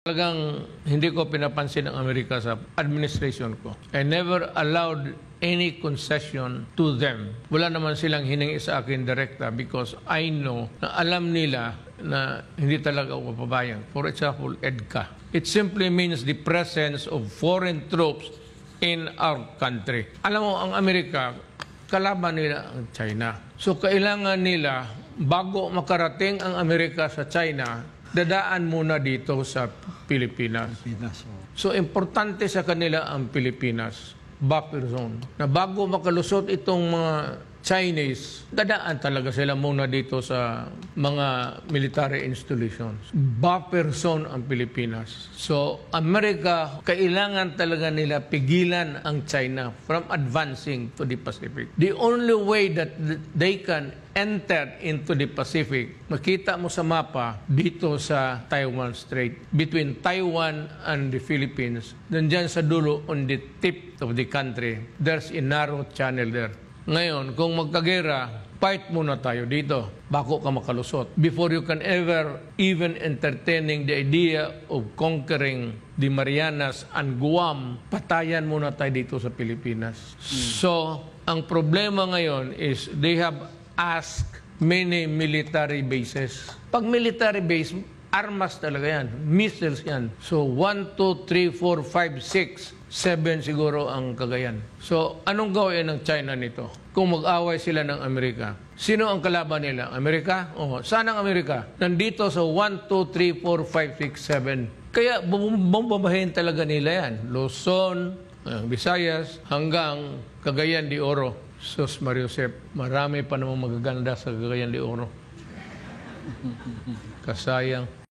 Talagang hindi ko pinapansin ang Amerika sa administration ko. I never allowed any concession to them. Wala naman silang hiningi sa akin direkta because I know na alam nila na hindi talaga ako papabayang. For example, EDCA. It simply means the presence of foreign troops in our country. Alam mo, ang Amerika, kalaban nila ang China. So kailangan nila, bago makarating ang Amerika sa China, dadaan muna dito sa Pilipinas. So, importante sa kanila ang Pilipinas, buffer zone. Na bago makalusot itong mga Chinese, dadaan talaga sila muna dito sa mga military installations. Buffer zone ang Pilipinas. So, Amerika, kailangan talaga nila pigilan ang China from advancing to the Pacific. The only way that they can enter into the Pacific, makita mo sa mapa dito sa Taiwan Strait, between Taiwan and the Philippines, nandyan sa dulo on the tip of the country, there's a narrow channel there. Ngayon, kung magkagera, fight muna tayo dito bago ka makalusot. Before you can ever even entertaining the idea of conquering the Marianas and Guam, patayan muna tayo dito sa Pilipinas. So, ang problema ngayon is they have asked many military bases. Pag military base, armas talaga yan. Missiles yan. So, 1, 2, 3, 4, 5, 6, 7 siguro ang Cagayan. So, anong gawin ng China nito? Kung mag-away sila ng Amerika. Sino ang kalaban nila? Amerika? O, saan ang Amerika? Nandito sa 1, 2, 3, 4, 5, 6, 7. Kaya, bombahin talaga nila yan. Luzon, Visayas, hanggang Cagayan de Oro. Sus Mario Josep, marami pa namang magaganda sa Cagayan de Oro. Kasayang.